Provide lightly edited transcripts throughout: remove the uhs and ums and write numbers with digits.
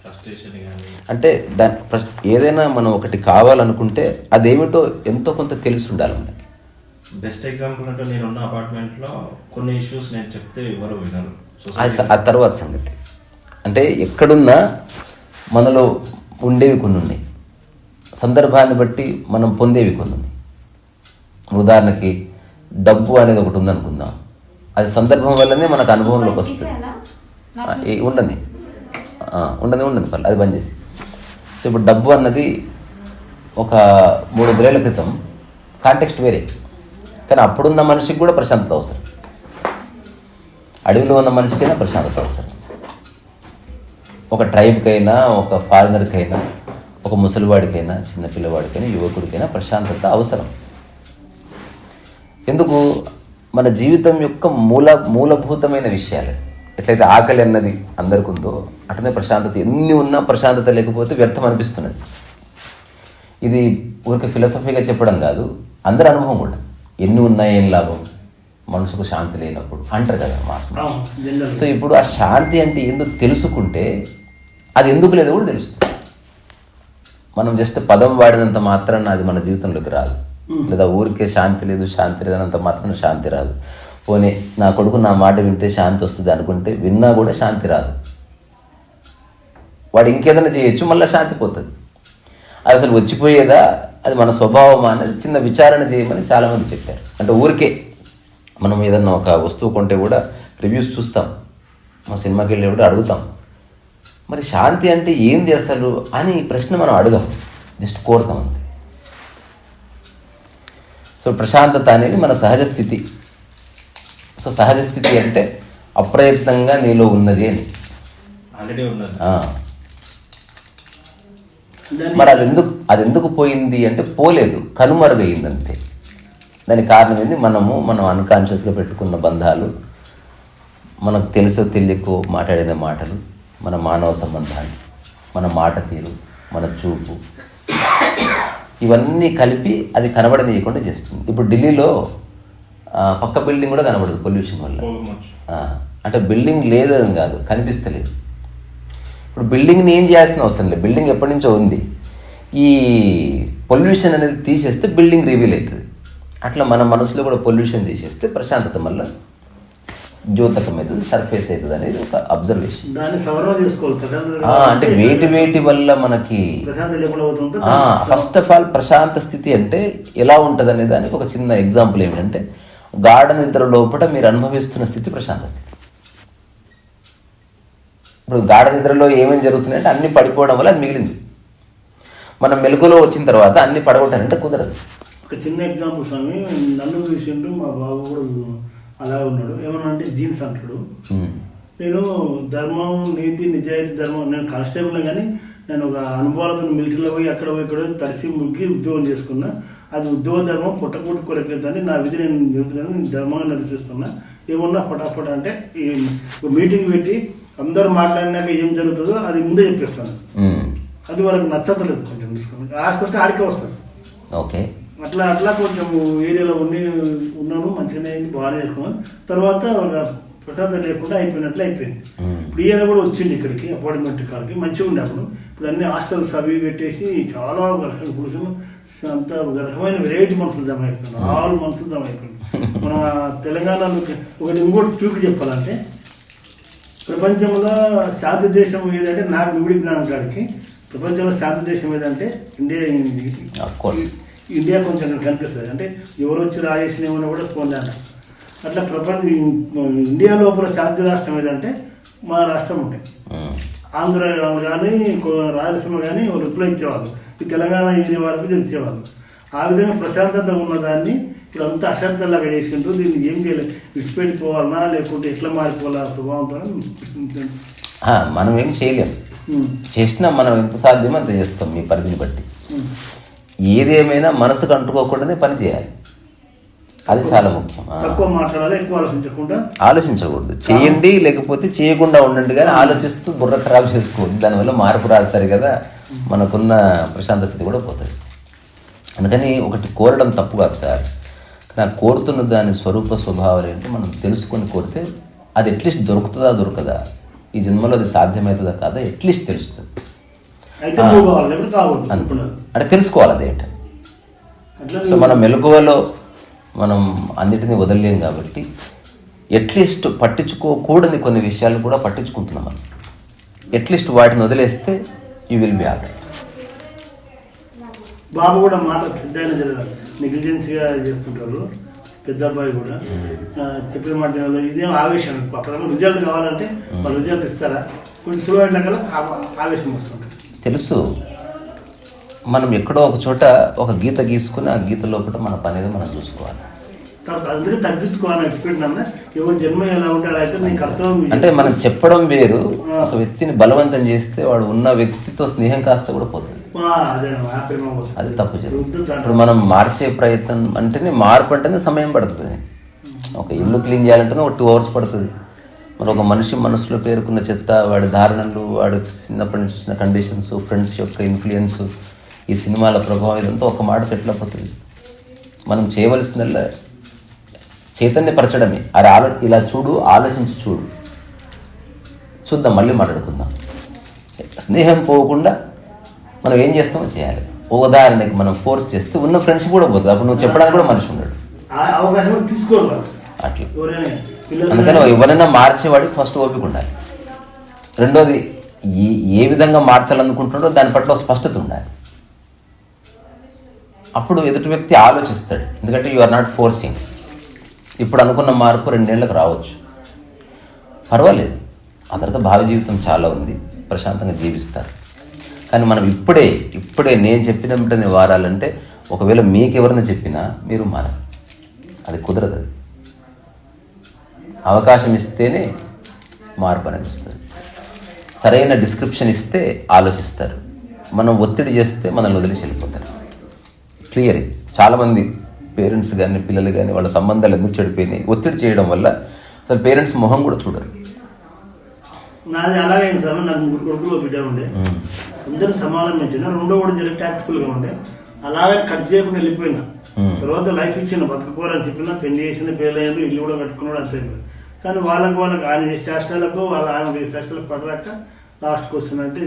Frustration కానీ అంటే ఏదైనా మనం ఒకటి కావాలనుకుంటే అదేమిటో ఎంతో కొంత తెలిసి ఉండాలి మనకి. బెస్ట్ ఎగ్జాంపుల్ అంటే నేనున్న అపార్ట్మెంట్లో కొన్ని ఇష్యూస్ నేను చెప్తే ఎవరు వినరు. ఆ తర్వాత సంగతి అంటే ఎక్కడున్నా మనలో ఉండేవి కొన్ని ఉన్నాయి, సందర్భాన్ని బట్టి మనం పొందేవి కొన్ని ఉన్నాయి. ఉదాహరణకి డబ్బు అనేది ఒకటి ఉందనుకుందాం, అది సందర్భం వల్లనే మనకు అనుభవంలోకి వస్తుంది. ఉండని పర్లేదు, అది బంద్ చేసి. సో ఇప్పుడు డబ్బు అన్నది ఒక 3 ఏళ్ల క్రితం కాంటెక్స్ట్ వేరే, కానీ అప్పుడున్న మనిషికి కూడా ప్రశాంతత అవసరం, అడవిలో ఉన్న మనిషికైనా ప్రశాంతత అవసరం, ఒక ట్రైబ్కైనా ఒక ఫారినర్కైనా ఒక ముసలివాడికైనా చిన్నపిల్లవాడికైనా యువకుడికైనా ప్రశాంతత అవసరం. ఎందుకు? మన జీవితం యొక్క మూలభూతమైన విషయాలు. ఎట్లయితే ఆకలి అన్నది అందరికి ఉందో అట్లనే ప్రశాంతత, ఎన్ని ఉన్నా ప్రశాంతత లేకపోతే వ్యర్థం అనిపిస్తున్నది. ఇది ఊరికి ఫిలాసఫీగా చెప్పడం కాదు, అందరి అనుభవం కూడా. ఎన్ని ఉన్నా ఏం లాభం, మనసుకు శాంతి లేనప్పుడు అంటారు కదా మాట. సో ఇప్పుడు ఆ శాంతి అంటే ఎందుకు తెలుసుకుంటే అది ఎందుకు లేదో కూడా తెలుస్తుంది. మనం జస్ట్ పదం వాడినంత మాత్రాన అది మన జీవితంలోకి రాదు. లేదా ఊరికే శాంతి లేదనంత మాత్రాన శాంతి రాదు. పోనీ నా కొడుకు నా మాట వింటే శాంతి వస్తుంది అనుకుంటే విన్నా కూడా శాంతి రాదు. వాడు ఇంకేదైనా చేయొచ్చు, మళ్ళీ శాంతి పోతుంది. అది అసలు వచ్చిపోయేదా, అది మన స్వభావం అనేది చిన్న విచారణ చేయమని చాలామంది చెప్పారు. అంటే ఊరికే మనం ఏదన్నా ఒక వస్తువు కొంటే కూడా రివ్యూస్ చూస్తాం, మా సినిమాకి వెళ్ళి కూడా అడుగుతాం, మరి శాంతి అంటే ఏంది అసలు అని ప్రశ్న మనం అడగం, జస్ట్ కోరుతాం అంతే. సో ప్రశాంతత అనేది మన సహజ స్థితి. సో సహజ స్థితి అంటే అప్రయత్నంగా నీలో ఉన్నది అని ఆల్రెడీ ఉన్నది. మరి అది ఎందుకు పోయింది అంటే పోలేదు, కనుమరుగయింది అంతే. దానికి కారణం ఏంది? మనం అన్కాన్షియస్గా పెట్టుకున్న బంధాలు, మనకు తెలుసో తెలియకో మాట్లాడిన మాటలు, మన మానవ సంబంధాలు, మన మాట తీరు, మన చూపు, ఇవన్నీ కలిపి అది కనబడనీయకుండా చేస్తుంది. ఇప్పుడు ఢిల్లీలో పక్క బిల్డింగ్ కూడా కనబడదు పొల్యూషన్ వల్ల. అంటే బిల్డింగ్ లేదని కాదు, కనిపిస్తలేదు. ఇప్పుడు బిల్డింగ్ని ఏం చేయాల్సిన అవసరం లేదు, బిల్డింగ్ ఎప్పటి నుంచో ఉంది. ఈ పొల్యూషన్ అనేది తీసేస్తే బిల్డింగ్ రివీల్ అవుతుంది. అట్లా మన మనసులో కూడా పొల్యూషన్ తీసేస్తే ప్రశాంతత వల్ల ద్యోతకం అవుతుంది, సర్ఫేస్ అవుతుంది అనేది ఒక అబ్జర్వేషన్. అంటే వేటి వల్ల మనకి ఫస్ట్ ఆఫ్ ఆల్ ప్రశాంత స్థితి అంటే ఎలా ఉంటుంది అనే దానికి ఒక చిన్న ఎగ్జాంపుల్ ఏమిటంటే, గాఢ నిద్ర లోపల మీరు అనుభవిస్తున్న స్థితి ప్రశాంత స్థితి. ఇప్పుడు గాఢ నిద్రలో ఏమేమి జరుగుతున్నాయంటే అన్ని పడిపోవడం వల్ల అది మిగిలింది. మనం మెలకులో వచ్చిన తర్వాత అన్ని పడగొట్టాలంటే కుదరదు. ఒక చిన్న ఎగ్జాంపుల్ స్వామి, నన్ను చూసిండు మా బాబు కూడా అలా ఉన్నాడు. ఏమన్నా అంటే జీన్స్ అంటాడు. నేను ధర్మం, నీతి, నిజాయితీ, ధర్మం, నేను కానిస్టేబుల్ కానీ నేను ఒక అనుభవాలతో మిలిటరీలో పోయి అక్కడ పోయి ఇక్కడ తడిసి ముగ్గి ఉద్యోగం చేసుకున్నా. అది ఉద్యోగ ధర్మం పుట్టకూటి కొరకేదని నా విధి నేను చెబుతున్నాను, నేను ధర్మంగా నడిపిస్తున్నా. ఏమన్నా ఫటాఫట అంటే ఈ మీటింగ్ పెట్టి అందరూ మాట్లాడినాక ఏం జరుగుతుందో అది ముందే చెప్పేస్తాను. అది వాళ్ళకి నచ్చతలేదు, కొంచెం తీసుకోండి ఆశకొస్తే ఆడికే వస్తాను. ఓకే, అట్లా కొంచెం ఏరియాలో ఉన్నాను, మంచిగానే అయింది, బాగానే చేసుకున్నాను. తర్వాత ఒక ప్రశాంతత లేకుండా అయిపోయింది. ఇప్పుడు ఈయన కూడా వచ్చింది ఇక్కడికి అపార్ట్మెంట్ కాడికి, మంచిగా ఉండే అప్పుడు. ఇప్పుడు అన్ని హాస్టల్స్ అవి పెట్టేసి చాలా రకమైన పురుషులు, అంత రకమైన వెరైటీ మనుషులు జమ అయిపోయినారు, 6 మనుషులు జమ అయిపోయినారు. మన తెలంగాణలో ఇంకోటి చూపి చెప్పాలంటే, ప్రపంచంలో శాంతి దేశం ఏదంటే నాకు విడి జ్ఞానం కాడికి ప్రపంచంలో శాంతి దేశం ఏదంటే ఇండియా కొంచెం కనిపిస్తుంది. అంటే ఎవరు వచ్చి రాజేసిన ఏమన్నా కూడా ఫోన్ అంటారు. అట్లా ఇండియా లోపల శాంతి రాష్ట్రం ఏదంటే మా రాష్ట్రం ఉంటాయి. ఆంధ్ర కానీ రాయలసీమ కానీ రిప్లై ఇచ్చేవాళ్ళు, ఈ తెలంగాణ ఏరియా వరకు ఇచ్చేవాళ్ళు. ఆ విధంగా ప్రశాంతత ఉన్నదాన్ని ఇప్పుడు అంతా అశాంతలాగా చేసిండ్రు. దీన్ని ఏం చేయలేదు, విడిచిపెట్టిపోవాలన్నా లేకుంటే ఎట్లా మారిపోవాలా స్వభావంతో మనం ఏం చేయలేము. చేసినా మనం ఎంత సాధ్యమో అంత చేస్తాం మీ పరిధిని బట్టి. ఏదేమైనా మనసుకు అంటుకోకుండానే పని చేయాలి, అది చాలా ముఖ్యం. తక్కువ మాట్లాడాలి, ఎక్కువ ఆలోచించకూడదు. చేయండి లేకపోతే చేయకుండా ఉండండి, కానీ ఆలోచిస్తూ బుర్ర ఖరాబ్ చేసుకోవద్దు. దానివల్ల మార్పు రాదు సరి కదా, మనకున్న ప్రశాంత స్థితి కూడా పోతుంది. అందుకని ఒకటి కోరడం తప్పు కాదు సార్, కానీ కోరుతున్న దాని స్వరూప స్వభావాలు ఏంటో మనం తెలుసుకొని కోరితే అది అట్లీస్ట్ దొరుకుతుందా దొరకదా ఈ జన్మలో అది సాధ్యమవుతుందా కాదా అట్లీస్ట్ తెలుస్తుంది. అయితే మూవ్ కావాలి, లేకపోతే కావద్దు అనుకున్నారు. అంటే తెలుసుకోవాలి అదేంటని. అట్లా సో మన మెలకువలో మనం అన్నిటినీ వదలలేం కాబట్టి అట్లీస్ట్ పట్టించుకోకూడని కొన్ని విషయాలు కూడా పట్టించుకుంటున్నాం మనం. అట్లీస్ట్ వాటిని వదిలేస్తే you will be all right. బాబు కూడా మాట పెద్ద నెగ్లిజెన్సీగా చేస్తుంటారు. పెద్ద అబ్బాయి కూడా చెప్పిన మాట ఇదేం ఆవేశం. అక్కడ రిజల్ట్ కావాలంటే వాళ్ళు రిజల్ట్ ఇస్తారా, కొంచెం స్లో అయినా కల్లా ఆవేశం వస్తుంది. తెలుసు, మనం ఎక్కడో ఒక చోట ఒక గీత గీసుకుని ఆ గీత లోపల మన పని అనేది మనం చూసుకోవాలి. తర్వాత అందుకే తగ్గించుకోవాలని ఎక్స్పెక్ట్ ఎవరు జన్మ ఎలా ఉంటే అలా అయితే నీకు అర్థం. అంటే మనం చెప్పడం వేరు, ఒక వ్యక్తిని బలవంతం చేస్తే వాడు ఉన్న వ్యక్తితో స్నేహం కాస్త కూడా పోతుంది. అది తప్పు జరుగుతుంది. ఇప్పుడు మనం మార్చే ప్రయత్నం అంటేనే మార్పు అంటేనే సమయం పడుతుంది. ఒక ఇల్లు క్లీన్ చేయాలంటేనే ఒక 2 hours పడుతుంది. మరి ఒక మనిషి మనసులో పేరుకున్న చెత్త, వాడి ధారణలు, వాడికి చిన్నప్పటి నుంచి చూసిన కండిషన్స్, ఫ్రెండ్స్ యొక్క ఇన్ఫ్లుయెన్స్, ఈ సినిమాల ప్రభావం ఇదంతా ఒక మాట ఎట్లపోతుంది. మనం చేయవలసిందల్లా చైతన్యపరచడమే. అది ఇలా చూడు, ఆలోచించి చూడు, చూద్దాం, మళ్ళీ మాట్లాడుకుందాం. స్నేహం పోకుండా మనం ఏం చేస్తామో చేయాలి. ఉదాహరణకి మనం ఫోర్స్ చేస్తే ఉన్న ఫ్రెండ్స్ కూడా పోతుంది. అప్పుడు నువ్వు చెప్పడానికి కూడా మనిషి ఉన్నాడు అట్లా. అందుకని ఎవరైనా మార్చేవాడికి ఫస్ట్ ఓపిక ఉండాలి. రెండోది ఏ విధంగా మార్చాలనుకుంటున్నాడో దాని పట్ల స్పష్టత ఉండాలి. అప్పుడు ఎదుటి వ్యక్తి ఆలోచిస్తాడు. ఎందుకంటే యు ఆర్ నాట్ ఫోర్సింగ్. ఇప్పుడు అనుకున్న మార్పు 2 ఏళ్ళకి రావచ్చు, పర్వాలేదు. ఆ తర్వాత భావి జీవితం చాలా ఉంది, ప్రశాంతంగా జీవిస్తారు. కానీ మనం ఇప్పుడే నేను చెప్పిన వెంటనే వారాలంటే, ఒకవేళ మీకు ఎవరైనా చెప్పినా మీరు మారాలి. అది కుదరదు. అది అవకాశం ఇస్తేనే మార్పు అనిపిస్తుంది. సరైన డిస్క్రిప్షన్ ఇస్తే ఆలోచిస్తారు. మనం ఒత్తిడి చేస్తే మనల్ని వదిలేసి వెళ్ళిపోతారు. క్లియర్ ఇది. చాలామంది పేరెంట్స్ కానీ పిల్లలు కానీ వాళ్ళ సంబంధాలు ఎందుకు చెడిపోయినాయి, ఒత్తిడి చేయడం వల్ల అసలు పేరెంట్స్ మొహం కూడా చూడరు. నాది అలాగే సార్. నాకు 3 కొడుకులు బిడ్డ ఉండే, అందరూ సమానం ఇచ్చిన, రెండో కూడా జర ట్యాక్ట్ఫుల్గా ఉండే. అలాగే కట్ చేయకుండా వెళ్ళిపోయినా. తర్వాత లైఫ్ ఇచ్చిన, బతుకుపోరని చెప్పినా, పెళ్లి చేసిన, పేర్లు ఇల్లు కూడా కట్టుకున్నాడు, అంతే. కానీ వాళ్ళకు ఆయన శాస్త్రాలకు ఆయన శాస్త్రాలకు పడరాక లాస్ట్కి వస్తుందంటే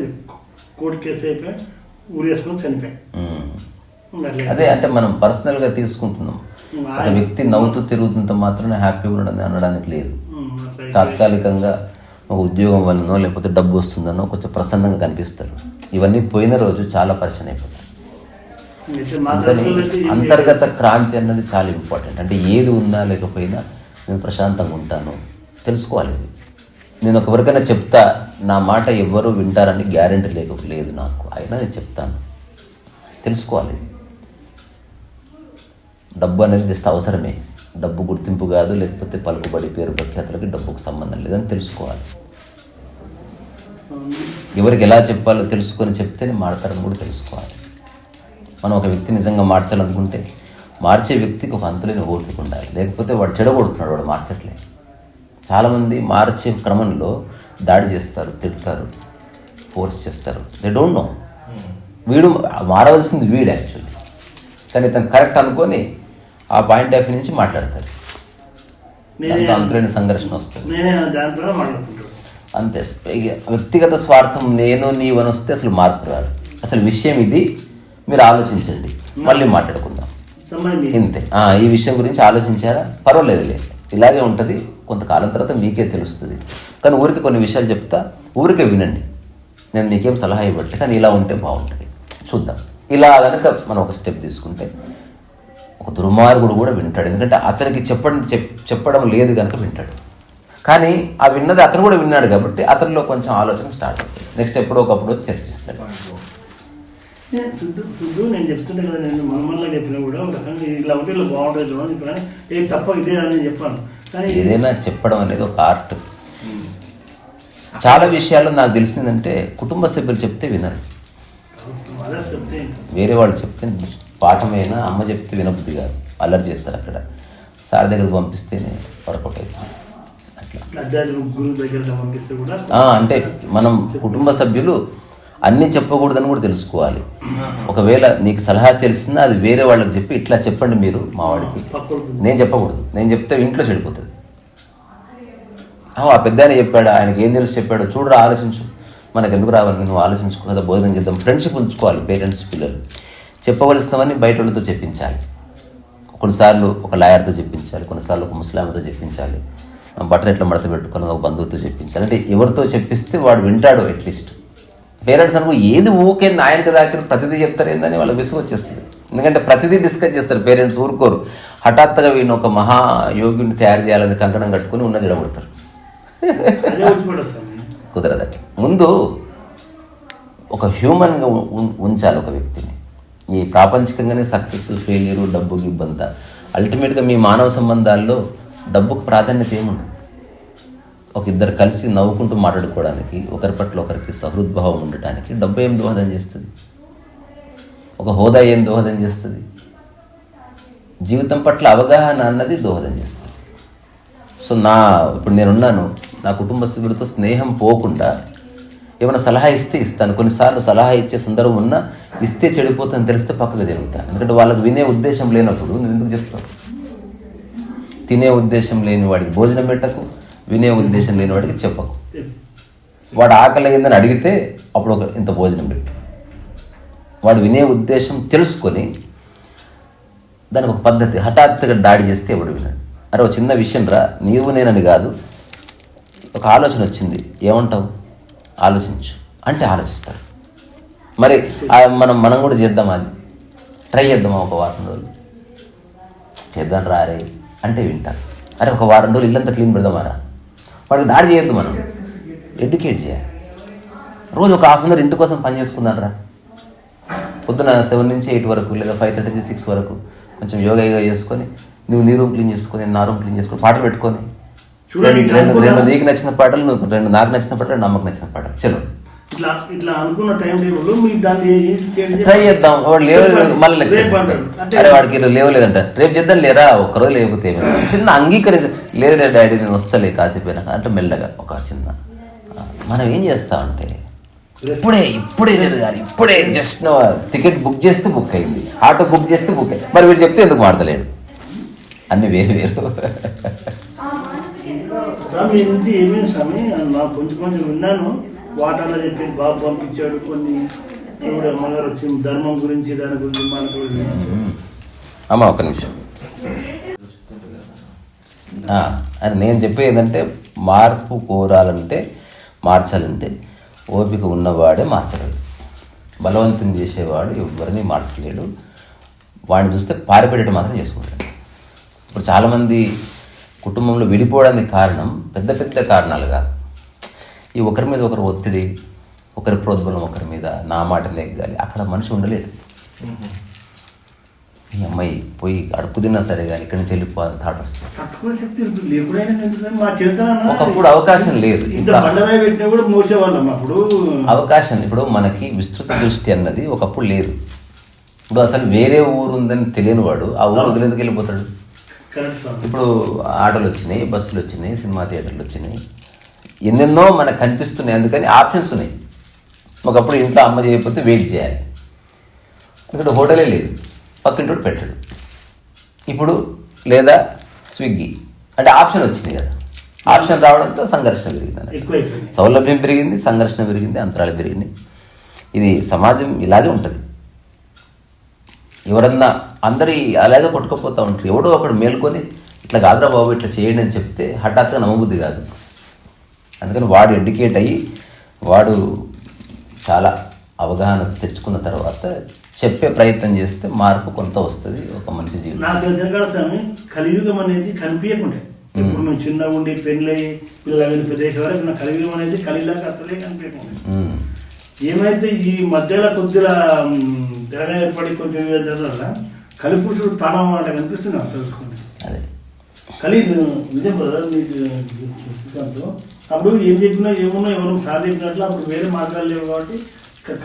కోర్టు కేసు అయిపోయి ఊరేసుకొని చనిపోయాయి. అదే అంటే మనం పర్సనల్గా తీసుకుంటున్నాం. ఒక వ్యక్తి నవ్వుతూ తిరుగుతుంటే మాత్రమే హ్యాపీగా ఉండడం అనడానికి లేదు. తాత్కాలికంగా ఒక ఉద్యోగం వల్లనో లేకపోతే డబ్బు వస్తుందనో కొంచెం ప్రసన్నంగా కనిపిస్తారు. ఇవన్నీ పోయిన రోజు చాలా పరిచయం అయిపోతాయి. అంతర్గత క్రాంతి అన్నది చాలా ఇంపార్టెంట్. అంటే ఏది ఉన్నా లేకపోయినా నేను ప్రశాంతంగా ఉంటాను తెలుసుకోవాలి. నేను ఎవరికైనా చెప్తా, నా మాట ఎవ్వరూ వింటారని గ్యారెంటీ లేదు నాకు, అయినా నేను చెప్తాను. తెలుసుకోవాలి. డబ్బు అనేది జస్ట్ అవసరమే, డబ్బు గుర్తింపు కాదు, లేకపోతే పలుకుబడి, పేరు ప్రఖ్యాతులకి డబ్బుకు సంబంధం లేదని తెలుసుకోవాలి. ఎవరికి ఎలా చెప్పాలో తెలుసుకొని చెప్తేనే మాడతారని కూడా తెలుసుకోవాలి. మనం ఒక వ్యక్తి నిజంగా మార్చాలనుకుంటే మార్చే వ్యక్తికి ఒక అంతులేని ఓపిక ఉండాలి. లేకపోతే వాడు చెడగొడుతున్నాడు, వాడు మార్చట్లే. చాలామంది మార్చే క్రమంలో దాడి చేస్తారు, తిడతారు, ఫోర్స్ చేస్తారు. They don't know. వీడు మారవలసింది వీడు యాక్చువల్లీ, కానీ తను కరెక్ట్ అనుకొని ఆ పాయింట్ ఆఫ్ వ్యూ నుంచి మాట్లాడతారు. దాంతో అంతులేని సంఘర్షణ వస్తుంది. అంతే. వ్యక్తిగత స్వార్థం, నేను నీవని వస్తే అసలు మార్పు రాదు. అసలు విషయం ఇది, మీరు ఆలోచించండి, మళ్ళీ మాట్లాడుకుందాం. ఇంతే. ఈ విషయం గురించి ఆలోచించారా, పర్వాలేదులే, ఇలాగే ఉంటుంది, కొంతకాలం తర్వాత మీకే తెలుస్తుంది. కానీ ఊరికి కొన్ని విషయాలు చెప్తా, ఊరికే వినండి. నేను మీకేం సలహా ఇవ్వట్లే, కానీ ఇలా ఉంటే బాగుంటుంది, చూద్దాం. ఇలా కనుక మనం ఒక స్టెప్ తీసుకుంటే ఒక దుర్మార్గుడు కూడా వింటాడు. ఎందుకంటే అతనికి చెప్పడం లేదు కనుక వింటాడు. కానీ ఆ విన్నది అతను కూడా విన్నాడు కాబట్టి అతనిలో కొంచెం ఆలోచన స్టార్ట్ అవుతుంది. నెక్స్ట్ ఎప్పుడో ఒకప్పుడు చర్చిస్తాడు. శుద్ధు నేను చెప్తుంటే కదా, నేను మనమల్లా చెప్పినా కూడా ఒక రకంగా ఇలా ఉంటే ఇలా బాగుంటుంది ఇప్పుడు ఏం తప్ప ఇదే అని చెప్పాను. కానీ ఏదైనా చెప్పడం అనేది ఒక ఆర్ట్. చాలా విషయాల్లో నాకు తెలిసిందంటే కుటుంబ సభ్యులు చెప్తే వినరు, వేరే వాళ్ళు చెప్తే పాఠమైనా, అమ్మ చెప్తే వినబుద్ధి కాదు, అల్లరి చేస్తారు. అక్కడ సార్ దగ్గరకు పంపిస్తేనే వర్కౌట్ అవుతుంది. అంటే మనం కుటుంబ సభ్యులు అన్నీ చెప్పకూడదని కూడా తెలుసుకోవాలి. ఒకవేళ నీకు సలహా తెలిసినా అది వేరే వాళ్ళకి చెప్పి, ఇట్లా చెప్పండి మీరు మా వాడికి, నేను చెప్పకూడదు. నేను చెప్తే ఇంట్లో చెడిపోతుంది. ఆ పెద్ద ఆయన చెప్పాడు, ఆయనకి ఏం తెలిసి చెప్పాడు, చూడరా ఆలోచించు, మనకు ఎందుకు రావాలి, నువ్వు ఆలోచించుకో కదా, భోజనం చేద్దాం. ఫ్రెండ్షిప్ ఉంచుకోవాలి పేరెంట్స్ పిల్లలు. చెప్పవలసినవన్నీ బయట వాళ్ళతో చెప్పించాలి. కొన్నిసార్లు ఒక లాయర్తో చెప్పించాలి, కొన్నిసార్లు ఒక ముస్లాంతో చెప్పించాలి, బట్టలు ఎట్లా మడత పెట్టుకొని ఒక బంధువుతో చెప్పించాలి. అంటే ఎవరితో చెప్పిస్తే వాడు వింటాడు అట్లీస్ట్. పేరెంట్స్ అనుకో ఏది ఊకే ఆయనకి దాకా ప్రతిదీ చెప్తారు ఏందని వాళ్ళకి విసుగు వచ్చేస్తుంది. ఎందుకంటే ప్రతిదీ డిస్కస్ చేస్తారు పేరెంట్స్, ఊరుకోరు. హఠాత్తుగా వీడిని ఒక మహాయోగిని తయారు చేయాలని కంకణం కట్టుకుని ఉన్న జడబడతారు. కుదరదట. ముందు ఒక హ్యూమన్గా ఉంచాలి ఒక వ్యక్తిని. ఈ ప్రాపంచికంగానే సక్సెస్, ఫెయిల్యూరు, డబ్బు, గిబ్బంతా. అల్టిమేట్గా మీ మానవ సంబంధాల్లో డబ్బుకు ప్రాధాన్యత ఏముండదు. ఒక ఇద్దరు కలిసి నవ్వుకుంటూ మాట్లాడుకోవడానికి, ఒకరి పట్ల ఒకరికి సహృద్భావం ఉండటానికి డబ్బు ఏం దోహదం చేస్తుంది? ఒక హోదా ఏం దోహదం చేస్తుంది? జీవితం పట్ల అవగాహన అన్నది దోహదం చేస్తుంది. సో ఇప్పుడు నేనున్నాను, నా కుటుంబ సభ్యులతో స్నేహం పోకుండా ఏమైనా సలహా ఇస్తే ఇస్తాను. కొన్నిసార్లు సలహా ఇచ్చే సందర్భం ఉన్నా ఇస్తే చెడిపోతుందని తెలిస్తే పక్కగా జరుగుతాను. ఎందుకంటే వాళ్ళకి వినే ఉద్దేశం లేనప్పుడు నువ్వు ఎందుకు చెప్తావు? తినే ఉద్దేశం లేని వాడికి భోజనం పెట్టకు, వినే ఉద్దేశం లేని వాడికి చెప్పకు. వాడు ఆకలి అయిందని అడిగితే అప్పుడు ఇంత భోజనం పెట్టు. వాడు వినే ఉద్దేశం తెలుసుకొని దానికి ఒక పద్ధతి. హఠాత్తుగా దాడి చేస్తే ఎవడు విన్నాడు. అరే ఒక చిన్న విషయం రా, నీవు నేనని కాదు, ఒక ఆలోచన వచ్చింది, ఏమంటావు, ఆలోచించు అంటే ఆలోచిస్తారు. మరి మనం కూడా చేద్దాం, అది ట్రై చేద్దామా, ఒక వారం రోజులు చేద్దాం రారే అంటే వింటారు. అరే ఒక వారం రోజులు ఇల్లంతా క్లీన్ పెడదామారా, వాడికి దాడి చేయొద్దు, మనం ఎడ్యుకేట్ చేయాలి. రోజు ఒక హాఫ్ అన్ అవర్ ఇంటి కోసం పని చేసుకుందాం రా. పొద్దున 7 నుంచి 8 వరకు లేదా 5:30 నుంచి 6 వరకు కొంచెం యోగా చేసుకొని, నువ్వు నీ రూమ్ క్లీన్ చేసుకొని, నా రూమ్ క్లీన్ చేసుకొని, పాటలు పెట్టుకొని, రెండు నీకు నచ్చిన పాటలు, నువ్వు 2 నాకు నచ్చిన పాటలు, 2 అమ్మకు నచ్చిన పాటలు, చలో ఇట్లా అనుకున్న టైం టేబుల్ మీకు దాన్ని ట్రై చేద్దాం. వాడు లేవలేదు, మళ్ళీ అరే వాడికి లేవలేదంట, రేపు చేద్దాం లేరా, ఒక్కరోజు లేకపోతే చిన్న అంగీకరించి, లేదు డాడీ నేను వస్తలే కాసేపోయినా అంటే మెల్లగా ఒక చిన్న. మనం ఏం చేస్తామంటే ఇప్పుడే లేదు కానీ ఇప్పుడే జస్ట్ టికెట్ బుక్ చేస్తే బుక్ అయింది, ఆటో బుక్ చేస్తే బుక్ అయింది, మరి వీడు చెప్తే ఎందుకు మాడతలేడు, అన్ని వేరు వేరు. స్వామి నుంచి ఏమేమి స్వామి నాకు కొంచెం విన్నాను, వాటర్లో చెప్పి బాబు పంపించాడు కొన్ని, అమ్మగారు వచ్చింది ధర్మం గురించి, దాని గురించి మన గురించి. అమ్మ ఒక నిమిషం. అది నేను చెప్పేది ఏంటంటే, మార్పు కోరాలంటే, మార్చాలంటే ఓపిక ఉన్నవాడే మార్చగలడు. బలవంతం చేసేవాడు ఎవరిని మార్చలేడు. వాడిని చూస్తే పారిపెట్టడం మాత్రం చేసుకుంటాడు. ఇప్పుడు చాలామంది కుటుంబంలో విడిపోవడానికి కారణం పెద్ద పెద్ద కారణాలు కాదు. ఈ ఒకరి మీద ఒకరు ఒత్తిడి, ఒకరి ప్రోద్బలం ఒకరి మీద, నా మాట నెగ్గాలి, అక్కడ మనిషి ఉండలేడు. ఈ అమ్మాయి పోయి అడుక్కు తిన్నా సరే కానీ ఇక్కడి నుంచి వెళ్ళిపోవాలని థాట్ వస్తుంది. ఒకప్పుడు అవకాశం లేదు, అవకాశం ఇప్పుడు మనకి విస్తృత దృష్టి అన్నది ఒకప్పుడు లేదు. ఇప్పుడు అసలు వేరే ఊరు ఉందని తెలియని వాడు ఆ ఊరు వదిలేందుకు వెళ్ళిపోతాడు. ఇప్పుడు ఆటోలు వచ్చినాయి, బస్సులు వచ్చినాయి, సినిమా థియేటర్లు వచ్చినాయి, ఎన్నెన్నో మనకు కనిపిస్తున్నాయి. అందుకని ఆప్షన్స్ ఉన్నాయి. ఒకప్పుడు ఇంట్లో అమ్మ చేయకపోతే వెయిట్ చేయాలి, ఎందుకంటే హోటలే లేదు, పక్కింటోడు పెట్టాడు. ఇప్పుడు లేదా స్విగ్గీ అంటే ఆప్షన్ వచ్చింది కదా. ఆప్షన్ రావడంతో సంఘర్షణ పెరిగింది, సౌలభ్యం పెరిగింది, సంఘర్షణ పెరిగింది, అంతరాలు పెరిగింది. ఇది సమాజం ఇలాగే ఉంటుంది. ఎవరన్నా అందరి అలాగే కొట్టుకుపోతూ ఉంటారు. ఎవడో ఒకడు మేల్కొని ఇట్లా కాదురా బాబు ఇట్లా చేయండి అని చెప్తే హఠాత్తుగా నమ్మబుద్ధి కాదు. అందుకని వాడు ఎడ్యుకేట్ అయ్యి వాడు చాలా అవగాహన తెచ్చుకున్న తర్వాత చెప్పే ప్రయత్నం చేస్తే మార్పు కొంత వస్తుంది ఒక మనిషి జీవితం. నాకు తెలిసిన కాదు స్వామి, కలియుగం అనేది కనిపించకుండే. ఇప్పుడు మేము చిన్నగా ఉండి పెళ్ళి పిల్లలు ప్రదేశం వరకు నా కలియుగం అనేది కలిలాగా అసలే కనిపించకుండే. ఏమైతే ఈ మధ్యలో కొద్దిగా తెర ఏర్పడి కొంచెం కలిపురుషుడు తాళం అంటే కనిపిస్తుంది నాకు తెలుసుకోండి. అదే కలి నిజం బ్రదర్ మీకు సిద్ధాంతం. అప్పుడు ఏం చెప్పినా ఏమున్నా ఎవరు సాధించినట్లు అప్పుడు వేరే మార్గాలు లేవు కాబట్టి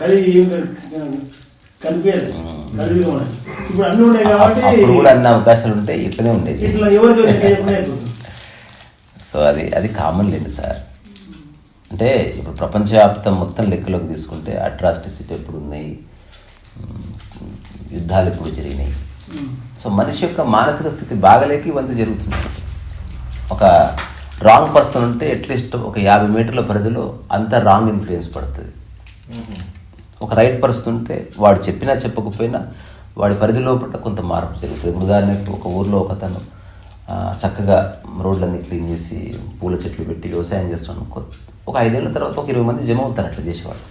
కలి ఏం కనిపించదు కలియుగం అనేది. ఇప్పుడు అన్నీ ఉన్నాయి కాబట్టి అన్ని అవకాశాలు ఉంటాయి, ఇట్లనే ఉండేది. ఇట్లా ఎవరికి సో అది కామన్ లేదు సార్. అంటే ఇప్పుడు ప్రపంచవ్యాప్తం మొత్తం లెక్కలోకి తీసుకుంటే అట్రాసిటీస్ ఎప్పుడు ఉన్నాయి, యుద్ధాలు ఎప్పుడు జరిగినాయి. సో మనిషి యొక్క మానసిక స్థితి బాగలేక ఇవంతా జరుగుతుంది. ఒక రాంగ్ పర్సన్ ఉంటే అట్లీస్ట్ ఒక 50 మీటర్ల పరిధిలో అంత రాంగ్ ఇన్ఫ్లుయెన్స్ పడుతుంది. ఒక రైట్ పర్సన్ ఉంటే వాడు చెప్పినా చెప్పకపోయినా వాడి పరిధి లోపల కొంత మార్పు జరుగుతుంది. ఉదాహరణకి ఒక ఊర్లో ఒకతను చక్కగా రోడ్లన్నీ క్లీన్ చేసి పూల చెట్లు పెట్టి వ్యవసాయం చేస్తున్నాను. ఒక 5 ఏళ్ళ తర్వాత ఒక 20 మంది జమ అవుతారు అట్లా చేసేవాడు.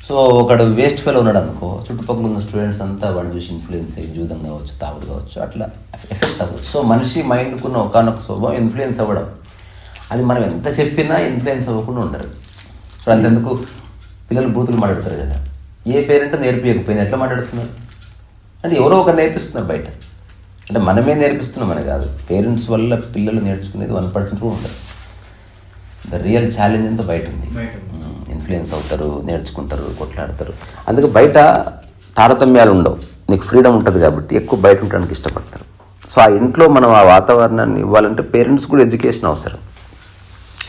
సో ఒకడు వేస్ట్ ఫెలో ఉన్నాడు అనుకో, చుట్టుపక్కల ఉన్న స్టూడెంట్స్ అంతా వాడిని చూసి ఇన్ఫ్లుయెన్స్ అయ్యి జూదం కావచ్చు, తాగుడు కావచ్చు, అట్లా ఎఫెక్ట్ అవ్వచ్చు. సో మనిషి మైండ్కున్న ఒకనొక స్వభావం ఇన్ఫ్లుయెన్స్ అవ్వడం, అది మనం ఎంత చెప్పినా ఇన్ఫ్లుయెన్స్ అవ్వకుండా ఉండరు. సో అంతెందుకు పిల్లలు బూతులు మాట్లాడతారు కదా, ఏ పేరెంట్ నేర్పించకపోయినా ఎట్లా మాట్లాడుతున్నారు అంటే ఎవరో ఒకరు నేర్పిస్తున్నారు బయట. అంటే మనమే నేర్పిస్తున్నాం అని కాదు, పేరెంట్స్ వల్ల పిల్లలు నేర్చుకునేది 1% కూడా ఉండదు. ద రియల్ ఛాలెంజ్ అంతా బయట ఉంది. ఇన్ఫ్లుయెన్స్ అవుతారు, నేర్చుకుంటారు, కొట్లాడతారు. అందుకే బయట తారతమ్యాలు ఉండవు, నీకు ఫ్రీడమ్ ఉంటుంది కాబట్టి ఎక్కువ బయట ఉండడానికి ఇష్టపడతారు. సో ఆ ఇంట్లో మనం ఆ వాతావరణాన్ని ఇవ్వాలంటే పేరెంట్స్ కూడా ఎడ్యుకేషన్ అవసరం.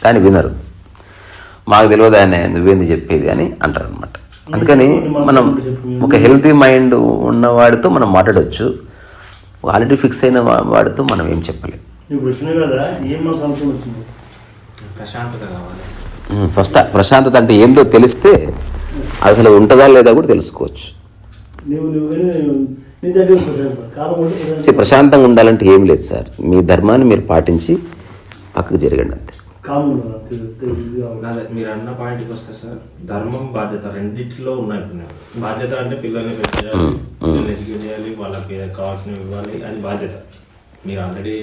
కానీ వినరు, మాకు తెలియదు ఆయన నువ్వేంది చెప్పేది అని అంటారు అనమాట. అందుకని మనం ఒక హెల్తీ మైండ్ ఉన్నవాడితో మనం మాట్లాడవచ్చు, ఆల్రెడీ ఫిక్స్ అయిన వాడితో మనం ఏం చెప్పలేం. ఫస్ట్ ప్రశాంతత అంటే ఏందో తెలిస్తే అసలు ఉంటుందా లేదా కూడా తెలుసుకోవచ్చు. ప్రశాంతంగా ఉండాలంటే ఏం లేదు సార్, మీ ధర్మాన్ని మీరు పాటించి పక్కకు జరగండి అంతే. మీరు అన్న పాయింట్కి వస్తే సార్, ధర్మం బాధ్యత రెండింటిలో ఉన్నాయి. బాధ్యత అంటే పిల్లల్ని పెంచాలి, పిల్లల్ని ఎడ్యుకేట్ చేయాలి, వాళ్ళకి కావాల్సినవి ఇవ్వాలి, అది బాధ్యత. మీరు ఆల్రెడీ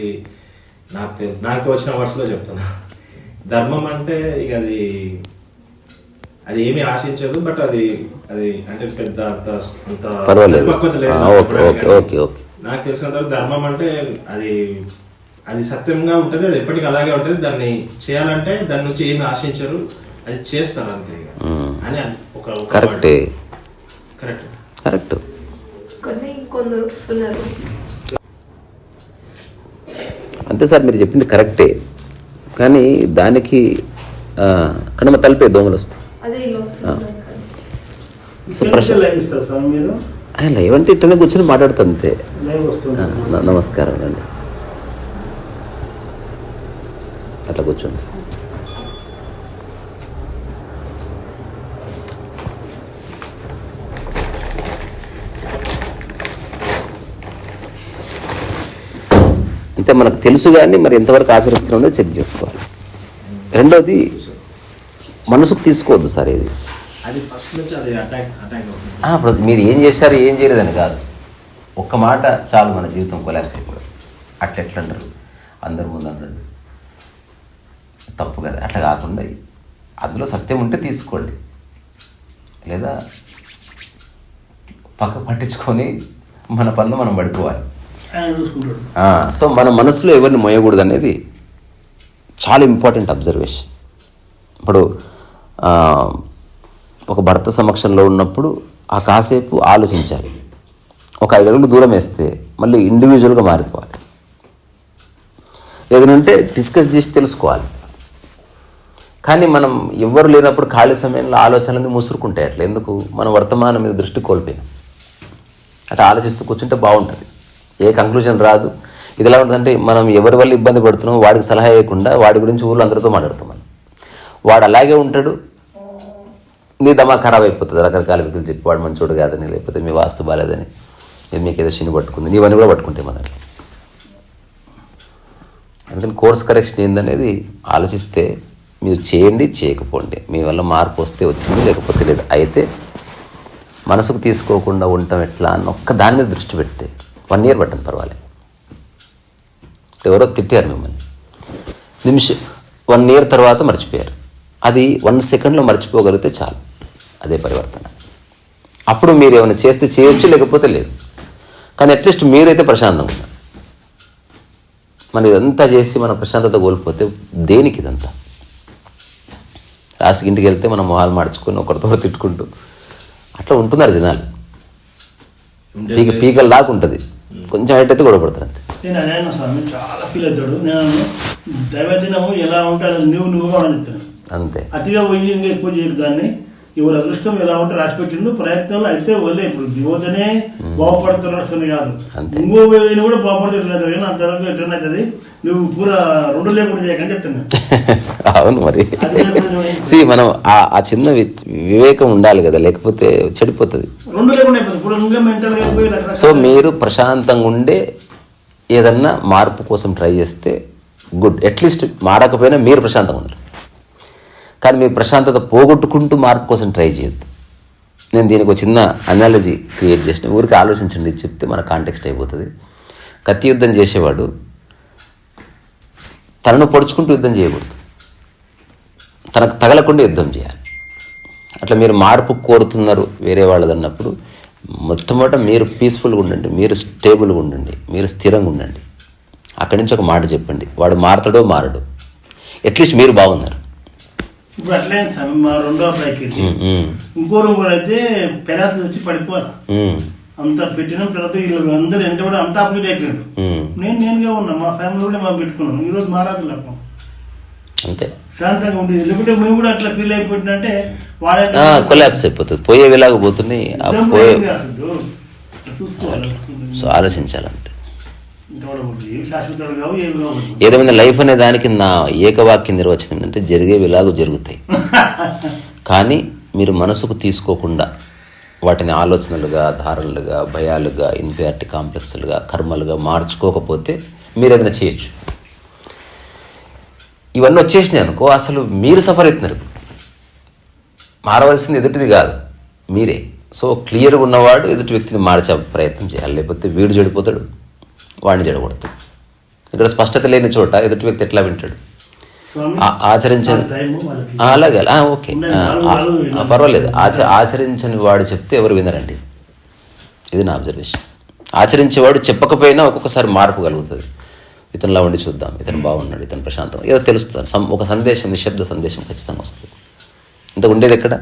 నాకు వచ్చిన వర్డ్స్లో చెప్తున్నా. ధర్మం అంటే ఇక అది ఏమి ఆశించదు, బట్ అది అంటే పెద్ద అంత పక్వత లేదు. నాకు తెలిసినంత ధర్మం అంటే అది సత్యంగా ఉంటుంది, అది ఎప్పటికీ అలాగే ఉంటుంది. దాన్ని చేయాలంటే దాని నుంచి ఏమి ఆశించరు, అది చేస్తారు అంతే అని ఒక కరెక్ట్. అంతే సార్, మీరు చెప్పింది కరెక్టే. కానీ దానికి కడమ తలిపే దోమలు వస్తాయి. లైవ్ అంటే ఇట్లనే కూర్చొని మాట్లాడుతుంది అంతే. నమస్కారం అండి, అట్లా కూర్చోండి. అంటే మనకు తెలుసు కానీ మరి ఎంతవరకు ఆచరిస్తున్నామో చెక్ చేసుకోవాలి. రెండోది మనసుకు తీసుకోవద్దు సార్ ఇది. మీరు ఏం చేశారు ఏం చేయలేదని కాదు, ఒక్క మాట చాలు మన జీవితం కొలాప్స్ అయిపోతుంది. ఎట్లా అంటారు అందరి ముందు అంటారు, తప్పు కదా. అట్లా కాకుండా అందులో సత్యం ఉంటే తీసుకోండి, లేదా పక్క పట్టించుకొని మన పనులు మనం పడిపోవాలి. సో మన మనసులో ఎవరిని మోయకూడదు అనేది చాలా ఇంపార్టెంట్ అబ్జర్వేషన్. ఇప్పుడు ఒక భర్త సమక్షంలో ఉన్నప్పుడు ఆ కాసేపు ఆలోచించాలి. ఒక 5 అడుగులు దూరం వేస్తే మళ్ళీ ఇండివిజువల్గా మారిపోవాలి. ఏదైనా డిస్కస్ చేసి తెలుసుకోవాలి. కానీ మనం ఎవ్వరు లేనప్పుడు ఖాళీ సమయంలో ఆలోచనలు ముసురుకుంటాయి. అట్లా ఎందుకు, మనం వర్తమానం మీద దృష్టి కోల్పోయినాం. అట్లా ఆలోచిస్తూ కూర్చుంటే బాగుంటుంది, ఏ కంక్లూజన్ రాదు. ఇది ఎలా ఉంటుందంటే, మనం ఎవరి వల్ల ఇబ్బంది పడుతున్నామో వాడికి సలహా ఇవ్వకుండా వాడి గురించి ఊళ్ళో అందరితో మాట్లాడతాం. వాడు అలాగే ఉంటాడు, నీ దమా ఖరాబ్ అయిపోతుంది. రకరకాల వ్యక్తులు చెప్పి వాడు మంచోడు కాదని, లేకపోతే మీ వాస్తు బాలేదని, మీకు ఏదో శని పట్టుకుంది, నీవన్నీ కూడా పట్టుకుంటాయి మనల్ని. అందుకని కోర్స్ కరెక్షన్ ఏందనేది ఆలోచిస్తే మీరు చేయండి, చేయకపోండి. మీ వల్ల మార్పు వస్తే వచ్చింది, లేకపోతే లేదు. అయితే మనసుకు తీసుకోకుండా ఉండటం ఎట్లా అని ఒక్క దాని మీద దృష్టి పెడితే 1 year పట్టండి, పర్వాలేదు. ఎవరో తిట్టారు మిమ్మల్ని, 1 year తర్వాత మర్చిపోయారు. అది 1 secondలో మర్చిపోగలిగితే చాలు, అదే పరివర్తన. అప్పుడు మీరు ఏమైనా చేస్తే చేయొచ్చు, లేకపోతే లేదు. కానీ అట్లీస్ట్ మీరైతే ప్రశాంతంగా ఉన్నారు. మనం ఇదంతా చేసి మన ప్రశాంతత కోల్పోతే దేనికి ఇదంతా? రాసికి ఇంటికి వెళ్తే మనం మొహాలు మార్చుకొని ఒకరితో తిట్టుకుంటూ అట్లా ఉంటున్నారు జనాలు. పీకలు దాకా ఉంటుంది, కొంచెం హైట్ అయితే గొడవ పడతారు అంతే. నేను అదే స్వామి చాలా ఫీల్ అవుతాడు. నేను దైవదినము ఎలా ఉంటాడు, నువ్వుగా అనిస్తాను అంతే. అతిగా పోయి ఇంకా ఎక్కువ చేయకు దాన్ని. ఎవరు అదృష్టం ఎలా ఉంటే రాసిపెట్టిండు ప్రయత్నంలో అయితే వదిలే. ఇప్పుడు యువతనే బాగుపడుతున్న కాదు, ఇంకో పోయినా కూడా బాగుపడుతున్నారు. కానీ అంతవరకు ఎట్లా అవుతుంది, నువ్వు పూరా 2 లేకుండా చేయకని చెప్తున్నా. అవును మరి మనం ఆ చిన్న వివేకం ఉండాలి కదా, లేకపోతే చెడిపోతుంది. 2 లేకుండా అయిపోతుంది. సో మీరు ప్రశాంతంగా ఉండే ఏదన్నా మార్పు కోసం ట్రై చేస్తే గుడ్. అట్లీస్ట్ మారకపోయినా మీరు ప్రశాంతంగా ఉన్నారు. కానీ మీరు ప్రశాంతత పోగొట్టుకుంటూ మార్పు కోసం ట్రై చేయొద్దు. నేను దీనికి ఒక చిన్న అనాలజీ క్రియేట్ చేసిన, ఊరికి ఆలోచించండి, చెప్తే మన కాంటెక్స్ట్ అయిపోతుంది. కత్తి యుద్ధం చేసేవాడు తనను పొడుచుకుంటూ యుద్ధం చేయకూడదు, తనకు తగలకుండా యుద్ధం చేయాలి. అట్లా మీరు మార్పు కోరుతున్నారు వేరే వాళ్ళది అన్నప్పుడు మొట్టమొదట మీరు పీస్ఫుల్గా ఉండండి, మీరు స్టేబుల్గా ఉండండి, మీరు స్థిరంగా ఉండండి. అక్కడి నుంచి ఒక మాట చెప్పండి, వాడు మారతాడో మారడు, అట్లీస్ట్ మీరు బాగున్నారు. ఇప్పుడు అట్లే మా 2వ అబ్బాయికి ఇంకో రూమ్ కూడా అయితే పెరాసిస్ వచ్చి పడిపోవాలి. అంతా పెట్టిన తర్వాత వీళ్ళు అందరూ ఎంత కూడా అంతా అప్డేట్ అయిపోయాడు. నేనుగా ఉన్నా, మా ఫ్యామిలీ కూడా మేము పెట్టుకున్నాం. ఈరోజు మారాదు లేకపోతే అంతే శాంతంగా ఉంటుంది. లేకుంటే మేము కూడా అట్లా ఫీల్ అయిపోయిందంటే కొలాప్స్ అయిపోతుంది, పోయేలాగా పోతున్నాయి. సో ఆలోచించాలి అంతే. ఏదేమైనా లైఫ్ అనే దానికి నా ఏకవాక్య నిర్వచనం ఏంటంటే జరిగేవిలాగా జరుగుతాయి, కానీ మీరు మనసుకు తీసుకోకుండా వాటిని ఆలోచనలుగా, ధారణలుగా, భయాలుగా, ఇన్ఫీరియారిటీ కాంప్లెక్స్లుగా, కర్మలుగా మార్చుకోకపోతే మీరు ఏదైనా చేయొచ్చు. ఇవన్నీ వచ్చేసినాయి అనుకో, అసలు మీరు సఫర్ అవుతున్నారు. మారవలసింది ఎదుటిది కాదు, మీరే. సో క్లియర్గా ఉన్నవాడు ఎదుటి వ్యక్తిని మార్చే ప్రయత్నం చేయాలి, లేకపోతే వీడు చెడిపోతాడు, వాడిని చెడగొడతాడు. ఇక్కడ స్పష్టత లేని చోట ఎదుటి వ్యక్తి ఎట్లా వింటాడు? ఆచరించని అలాగే ఓకే పర్వాలేదు. ఆచరించని వాడు చెప్తే ఎవరు వినరండి, ఇది నా అబ్జర్వేషన్. ఆచరించేవాడు చెప్పకపోయినా ఒక్కొక్కసారి మార్పు కలుగుతుంది. ఇతనిలా ఉండి చూద్దాం, ఇతను బాగున్నాడు, ఇతను ప్రశాంతం, ఏదో తెలుస్తుంది. ఒక సందేశం, నిశ్శబ్ద సందేశం ఖచ్చితంగా వస్తుంది. ఇంత ఉండేది ఎక్కడ?